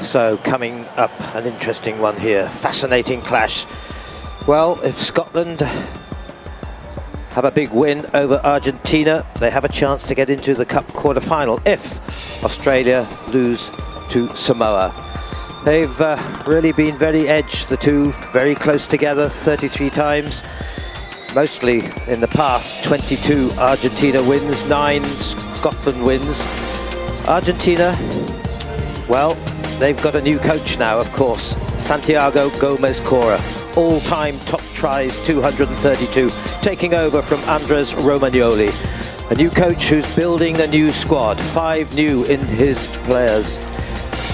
So coming up, an interesting one here, fascinating clash. Well, if Scotland have a big win over Argentina, they have a chance to get into the Cup quarter-final. If Australia lose to Samoa, they've really been very edged, the two, very close together 33 times. Mostly in the past, 22 Argentina wins, 9 Scotland wins. Argentina, well, they've got a new coach now, of course, Santiago Gomez-Cora, all-time top tries, 232, taking over from Andres Romagnoli. A new coach who's building a new squad, 5 new in his players.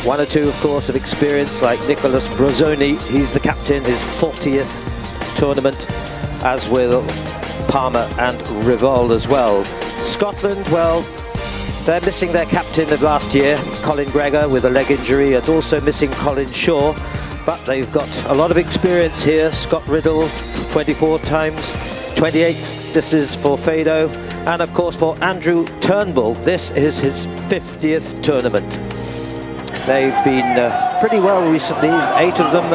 1 or 2, of course, of experience, like Nicolas Brozzoni. He's the captain, his 40th tournament, as will Palmer and Rival as well. Scotland, well, they're missing their captain of last year, Colin Gregor, with a leg injury, and also missing Colin Shaw. But they've got a lot of experience here. Scott Riddle, 24 times, 28. This is for Fado. And of course for Andrew Turnbull, this is his 50th tournament. They've been pretty well recently, 8 of them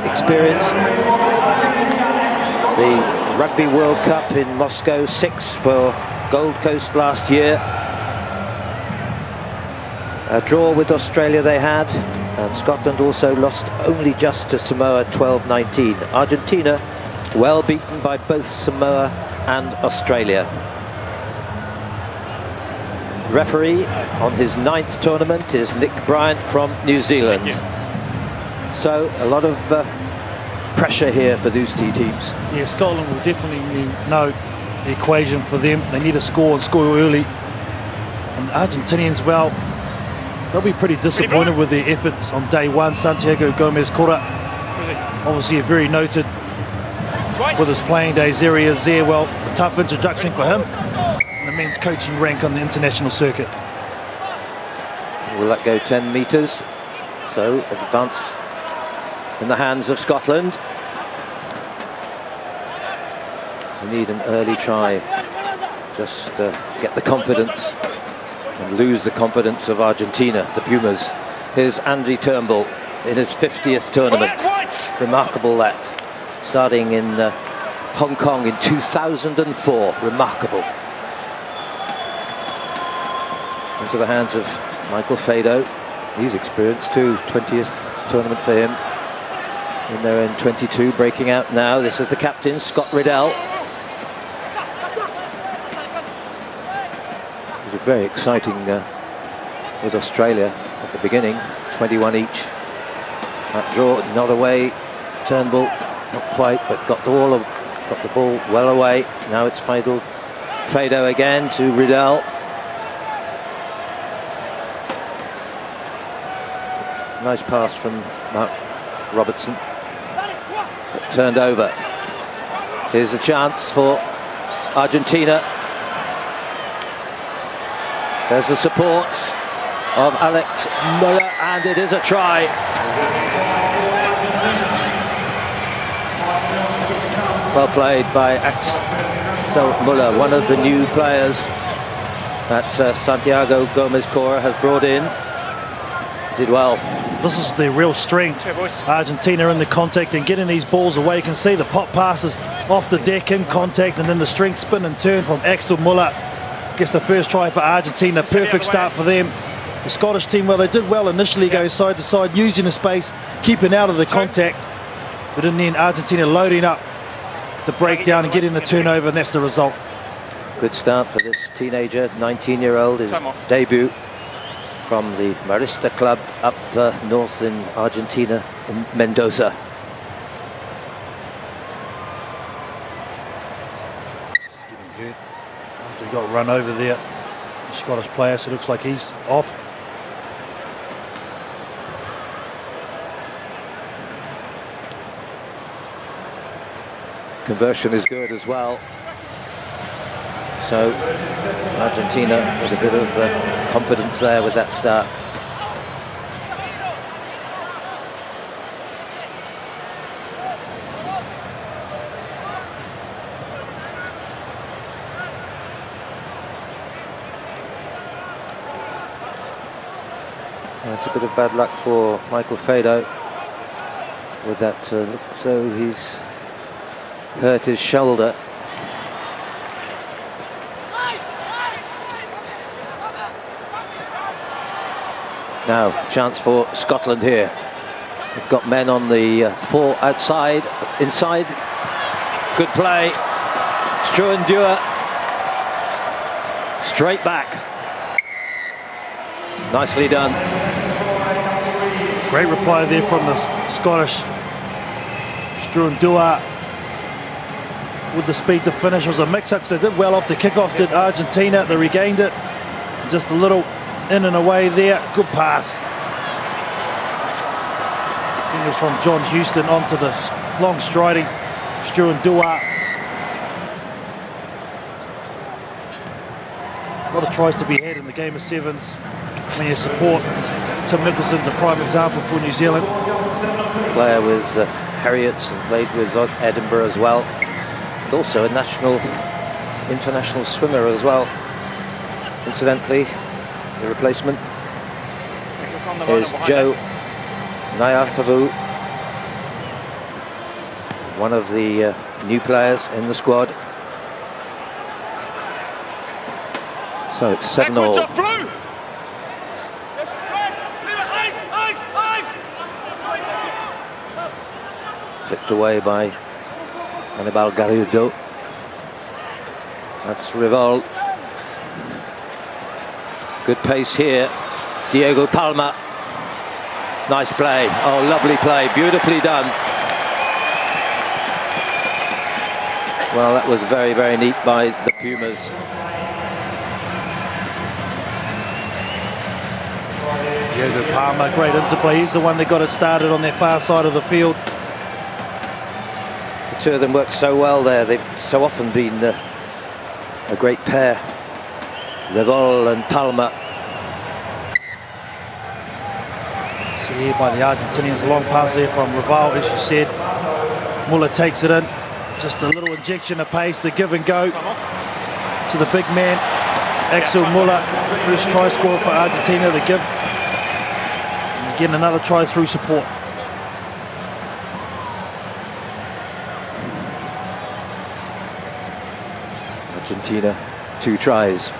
experienced. The Rugby World Cup in Moscow, 6 for Gold Coast last year. A draw with Australia they had, and Scotland also lost only just to Samoa, 12-19. Argentina well beaten by both Samoa and Australia. Referee on his 9th tournament is Nick Bryant from New Zealand. So a lot of pressure here for these two teams. Yeah, Scotland will definitely know the equation for them. They need to score and score early. And Argentinians, well, they'll be pretty disappointed with their efforts on day one. Santiago Gomez-Cora, obviously a very noted with his playing days areas there. Well, a tough introduction for him. The men's coaching rank on the international circuit. Will that go 10 metres? So advance in the hands of Scotland. They need an early try, just get the confidence and lose the confidence of Argentina, the Pumas. Here's Andy Turnbull in his 50th tournament. Remarkable that. Starting in Hong Kong in 2004. Remarkable. Into the hands of Michael Fado. He's experienced too. 20th tournament for him. And they're in 22, breaking out now. This is the captain, Scott Riddell. It was very exciting with Australia at the beginning. 21 each. That draw not away. Turnbull not quite, but got the ball well away. Now it's Fado again to Riddell. Nice pass from Mark Robertson, but turned over. Here's a chance for Argentina. There's the support of Alex Muller, and it is a try. Well played by Axel Muller, one of the new players that Santiago Gomez-Cora has brought in. Did well. This is their real strength. Argentina in the contact and getting these balls away. You can see the pop passes off the deck in contact, and then the strength spin and turn from Axel Muller. Gets the first try for Argentina. Perfect start for them. The Scottish team, well, they did well initially, going side to side, using the space, keeping out of the contact. But in the end, Argentina loading up the breakdown and getting the turnover, and that's the result. Good start for this teenager, 19-year-old, his debut from the Marista club up north in Argentina, in Mendoza. After he got run over there, the Scottish player, so it looks like he's off. Conversion is good as well. So Argentina with a bit of confidence there with that start. It's a bit of bad luck for Michael Fado with that look, so he's hurt his shoulder. Now, chance for Scotland here. They've got men on the outside, inside. Good play. Struan-Dewar. Straight back. Nicely done. Great reply there from the Scottish. Struan-Dewar with the speed to finish. It was a mix-up, so they did well off the kickoff, did Argentina. They regained it. Just a little in and away there. Good pass. I think it was from John Houston onto the long striding Struan-Dewar. A lot of tries to be had in the game of sevens when you support. Tim Mickelson's a prime example for New Zealand. Player with Harriets and played with Edinburgh as well. And also a international swimmer as well. Incidentally, the replacement is Joe Nayathavu, one of the new players in the squad. So it's 7-all. Flicked away by Anibal Garrido. That's Revol. Good pace here. Diego Palma. Nice play. Oh, lovely play. Beautifully done. Well, that was very, very neat by the Pumas. Diego Palma, great interplay. He's the one that got it started on their far side of the field. The two of them work so well there. They've so often been a great pair. Revol and Palma. See here by the Argentinians, a long pass there from Revol, as you said. Muller takes it in. Just a little injection of pace, the give and go to the big man, Axel Muller. First try scorer for Argentina, the give. And again, another try through support. Argentina, 2 tries.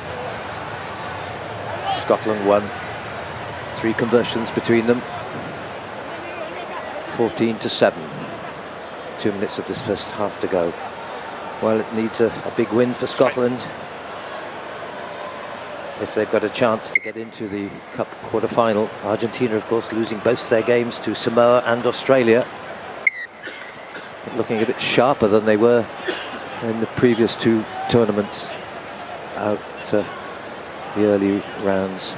Scotland 1. 3 conversions between them. 14-7. 2 minutes of this first half to go. Well, it needs a big win for Scotland if they've got a chance to get into the Cup quarter-final. Argentina, of course, losing both their games to Samoa and Australia. Looking a bit sharper than they were in the previous 2 tournaments out the early rounds.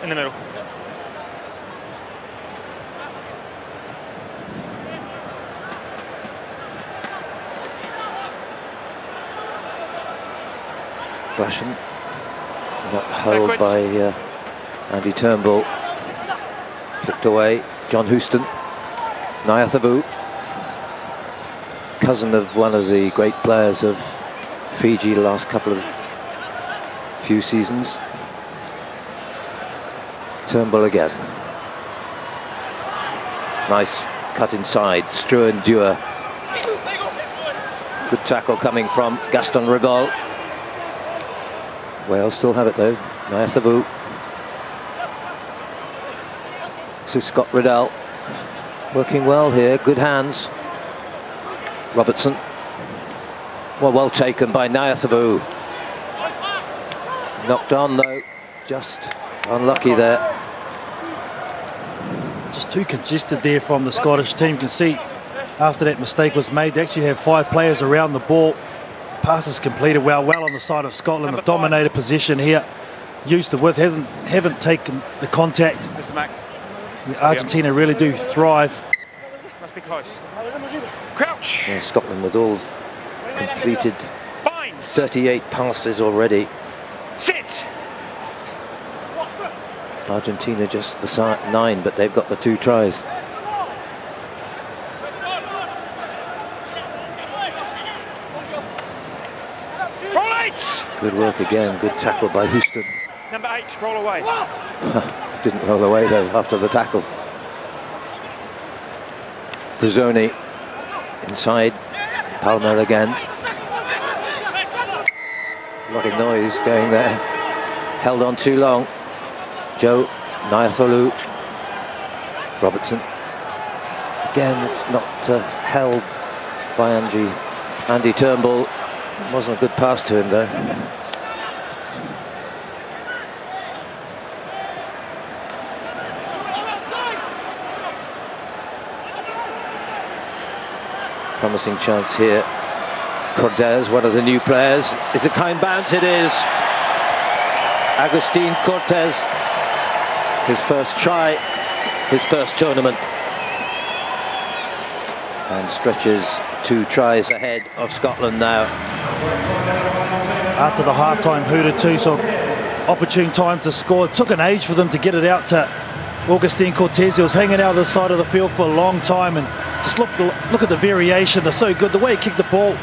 In the middle. Glashan got held by Andy Turnbull. Flicked away. John Houston. Nayathavu, cousin of one of the great players of Fiji the last few seasons. Turnbull again. Nice cut inside. Struan-Dewar. Good tackle coming from Gaston Revol. Wales still have it though. Nayathavu. So Scott Riddell working well here. Good hands. Robertson. Well taken by Nayathavu. Knocked on though. Just unlucky there. Just too congested there from the Scottish team. You can see after that mistake was made, they actually have 5 players around the ball. Passes completed well on the side of Scotland. A dominated position here. Used to with, haven't taken the contact. Argentina really do thrive. Must be close. Crouch. Yeah, Scotland with all completed 38 passes already. Sit. Argentina just the 9, but they've got the 2 tries. Good work again. Good tackle by Houston. Number 8, roll away. Didn't roll away though after the tackle. Brazzoni inside. Palmer again. A lot of noise going there. Held on too long. Joe Nyatholu. Robertson. Again, it's not held by Andy Turnbull. It wasn't a good pass to him though. Promising chance here. Cortez, one of the new players. Is a kind bounce? It is. Agustin Cortez, his first try, his first tournament, and stretches 2 tries ahead of Scotland now. After the half-time hooter too, so opportune time to score. It took an age for them to get it out to Agustin Cortez. He was hanging out of the side of the field for a long time, and just look at the variation. They're so good. The way he kicked the ball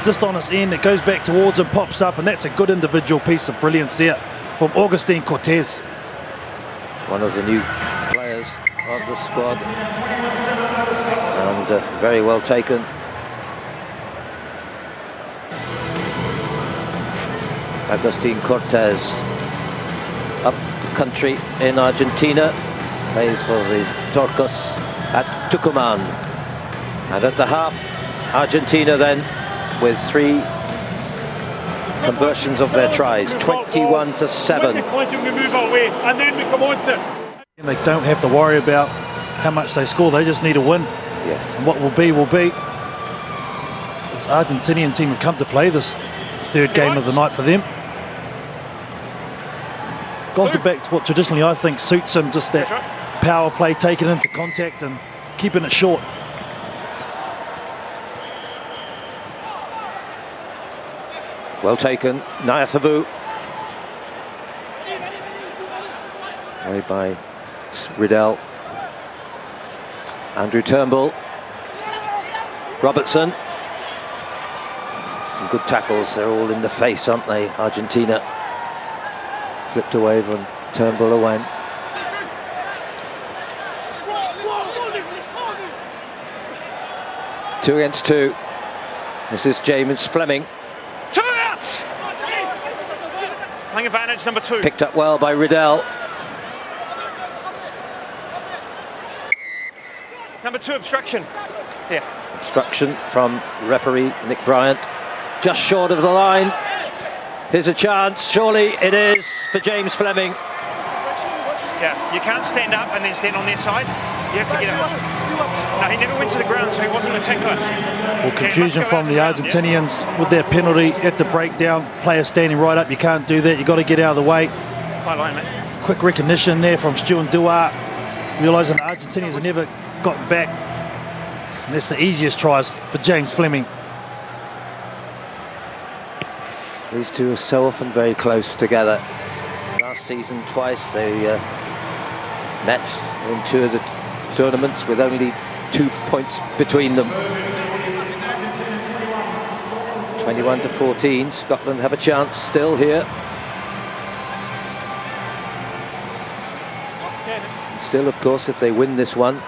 just on its end, it goes back towards and pops up, and that's a good individual piece of brilliance there from Agustin Cortez. One of the new players of the squad, and very well taken. Agustin Cortez, up the country in Argentina, plays for the Turcos at Tucumán. And at the half, Argentina then with 3 conversions of their tries, 21-7. And they don't have to worry about how much they score, they just need a win. Yes. And what will be, will be. This Argentinian team have come to play this 3rd game of the night for them. Gone to back to what traditionally I think suits them, just that power play, taking into contact and keeping it short. Well taken, Nyasavu. Away by Riddell. Andrew Turnbull. Robertson. Some good tackles, they're all in the face, aren't they, Argentina? Flipped away from Turnbull away. Two against 2. This is James Fleming. 2 out! Playing advantage, number 2. Picked up well by Riddell. Number 2, obstruction. Yeah. Obstruction from referee Nick Bryant. Just short of the line. Here's a chance. Surely it is for James Fleming. Yeah, you can't stand up and then stand on their side. You have to get up. No, he never went to the ground, so he wasn't a tackler. Well, confusion from the Argentinians with their penalty at the breakdown. Player standing right up, you can't do that. You've got to get out of the way. High line, mate. Quick recognition there from Stuart Duarte, realising the Argentinians have never got back. And that's the easiest tries for James Fleming. These two are so often very close together. Last season twice they met in 2 of the tournaments with only 2 points between them. 21-14, Scotland have a chance still here. And still, of course, if they win this one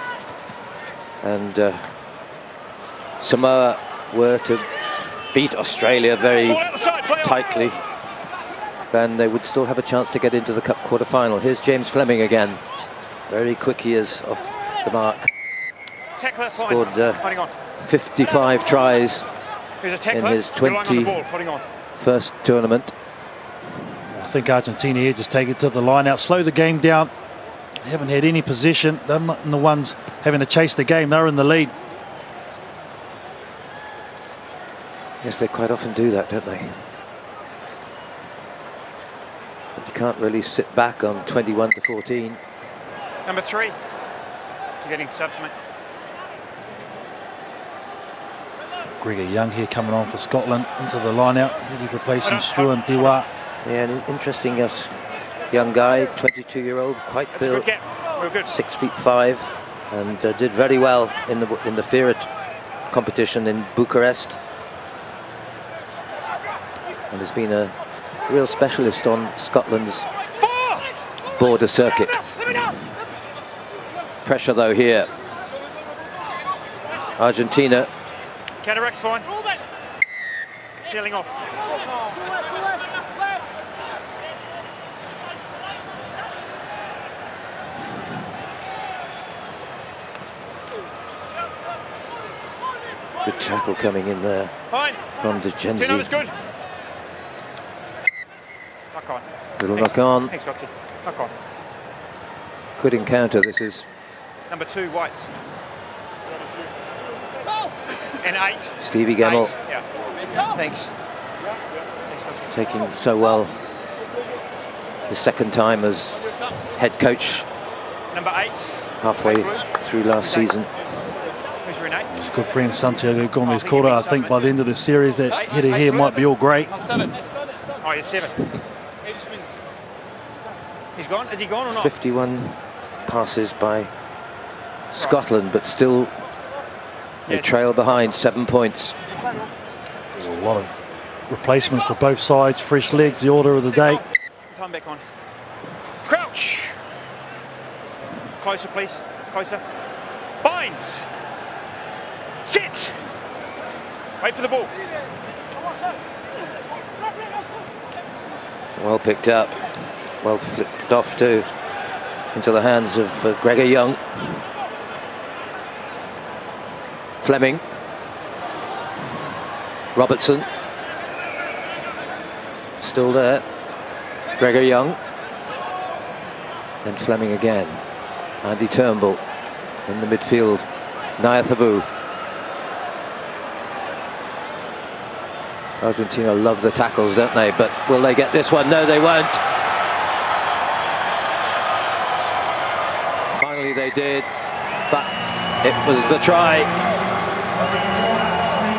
and Samoa were to beat Australia very tightly, then they would still have a chance to get into the Cup quarter-final. Here's James Fleming again. Very quick he is off the mark. Scored 55 tries in his 21st tournament. I think Argentina here just take it to the line out, slow the game down. They haven't had any possession. They're not the ones having to chase the game. They're in the lead. Yes, they quite often do that, don't they? But you can't really sit back on 21-14. Number 3. You're getting subs, mate. Gregor Young here coming on for Scotland into the line-out. He's replacing Stuart Duarte. Yeah, an interesting young guy, 22-year-old, quite built, 6'5", and did very well in the Firat competition in Bucharest. And has been a real specialist on Scotland's border circuit. Pressure though here. Argentina. Counteract's fine. Sealing off. Good tackle coming in there from the Gen Z. Good. Knock on. Little knock on. Thanks, Roxy. Knock on. Good encounter. This is number 2, Whites. And 8. Stevie Gemmell. Yeah. Thanks. Taking so well the second time as head coach. Number 8. Halfway through last season. His good friend Santiago Gomez called it. I think by the end of the series that header here might be all great. Oh, he's 7. He's gone? Is he gone or not? 51 passes by Scotland, but still they trail behind 7 points. There's a lot of replacements for both sides. Fresh legs, the order of the day. Time back on. Crouch. Closer, please. Closer. Binds. Sit. Wait for the ball. Well picked up. Well flipped off too into the hands of Gregor Young. Fleming. Robertson. Still there. Gregor Young. And Fleming again. Andy Turnbull in the midfield. Nyathavu. Argentina love the tackles, don't they? But will they get this one? No, they won't. Finally they did, but it was the try.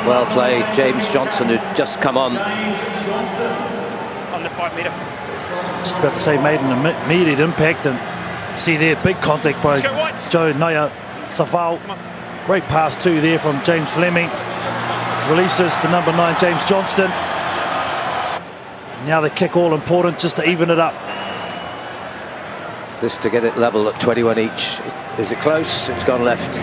Well played. James Johnson had just come on. On the 5 metre. Just about to say made an immediate impact, and see there, big contact by Joe Nyathavu. Great pass too there from James Fleming. Releases the number 9 James Johnston. Now the kick all important just to even it up. This to get it level at 21 each. Is it close? It's gone left.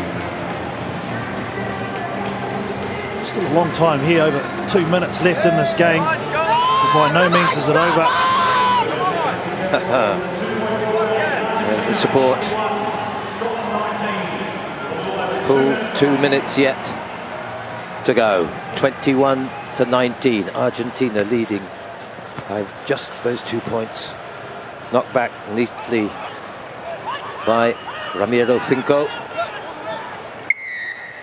Still a long time here, over 2 minutes left in this game. But by no means is it over. There's the support. Full 2 minutes yet to go. 21-19. Argentina leading by just those 2 points. Knocked back neatly by Ramiro Finco.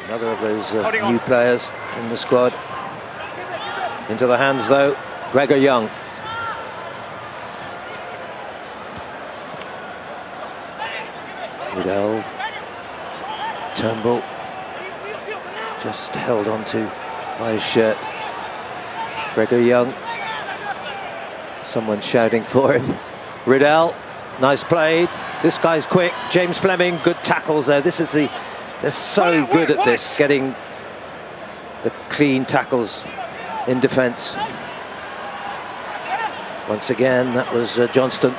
Another of those new players in the squad. Into the hands though, Gregor Young. Riddell. Turnbull. Just held onto by his shirt. Gregor Young. Someone shouting for him. Riddell, nice play. This guy's quick. James Fleming, good tackles there. This is they're so good at this, getting the clean tackles in defence. Once again, that was Johnston.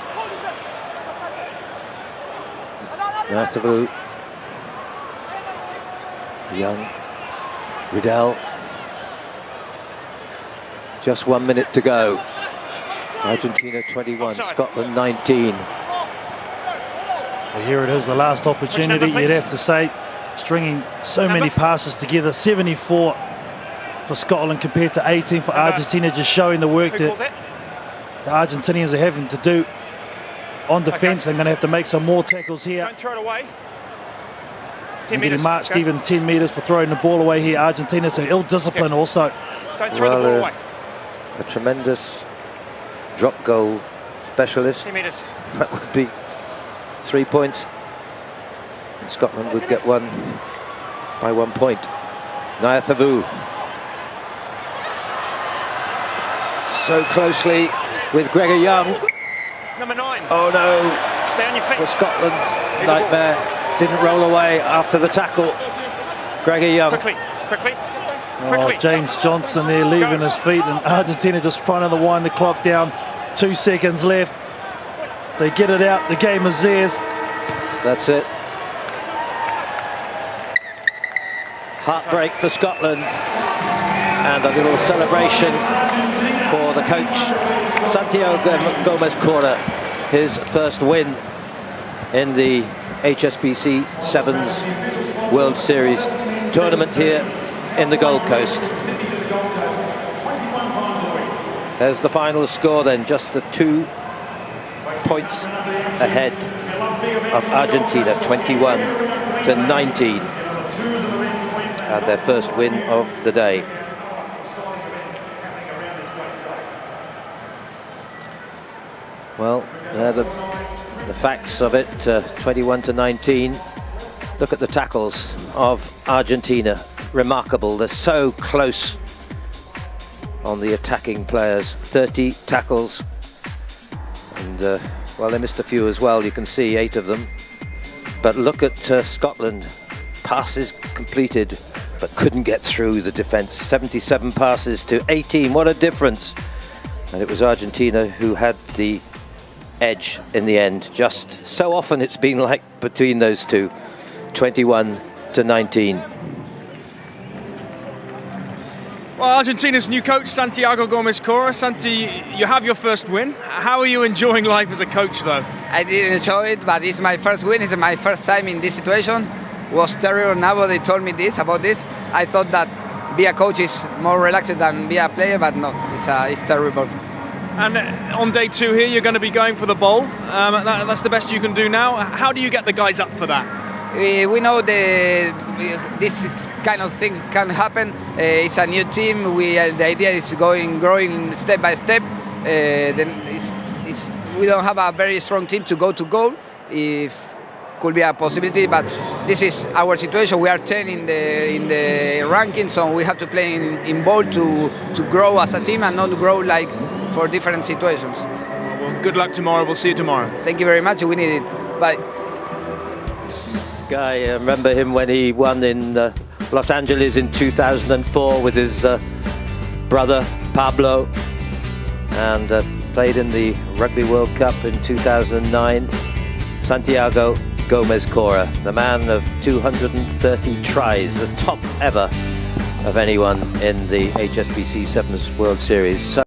Nyathavu. Young. Riddell. Just 1 minute to go. Argentina 21, Scotland 19. Well, here it is, the last opportunity, you'd have to say. Stringing so many passes together. 74 for Scotland compared to 18 for Argentina, just showing the work that the Argentinians are having to do on defence. They're going to have to make some more tackles here. Don't throw it away. They're getting marched even 10 metres for throwing the ball away here. Argentina to ill discipline also. Don't throw the ball away. A tremendous drop goal specialist. 10 metres. That would be 3 points. And Scotland would get one by 1 point. Nyathavu. So closely with Gregor Young. Number 9. Oh no. Stay on your feet. For Scotland, nightmare. Didn't roll away after the tackle. Gregor Young. Quickly. Oh, James Johnston there leaving his feet, and Argentina just trying to wind the clock down. 2 seconds left. They get it out, the game is theirs. That's it. Heartbreak for Scotland, and a little celebration for the coach, Santiago Gomez-Cora, his first win in the HSBC Sevens World Series tournament here in the Gold Coast. There's the final score then, just the 2 points ahead of Argentina, 21-19, and their first win of the day. Well, they're the facts of it, 21-19. Look at the tackles of Argentina, remarkable. They're so close on the attacking players, 30 tackles. And, well, they missed a few as well, you can see 8 of them. But look at Scotland, passes completed, but couldn't get through the defence. 77 passes to 18, what a difference. And it was Argentina who had the edge in the end. Just so often it's been like between those two, 21-19. Well, Argentina's new coach, Santiago Gomez-Cora. Santi, you have your first win. How are you enjoying life as a coach, though? I didn't enjoy it, but it's my first win. It's my first time in this situation. It was terrible. Nobody told me about this. I thought that be a coach is more relaxed than be a player, but no, it's terrible. And on day 2 here, you're going to be going for the bowl. That's the best you can do now. How do you get the guys up for that? We know this kind of thing can happen. It's a new team. The idea is growing step by step. Then we don't have a very strong team to go to goal. If could be a possibility, but this is our situation. We are 10 in the ranking, so we have to play in bowl to grow as a team and not grow like for different situations. Well, good luck tomorrow. We'll see you tomorrow. Thank you very much. We need it. Bye. I remember him when he won in Los Angeles in 2004 with his brother Pablo, and played in the Rugby World Cup in 2009. Santiago Gomez-Cora, the man of 230 tries, the top ever of anyone in the HSBC Sevens World Series.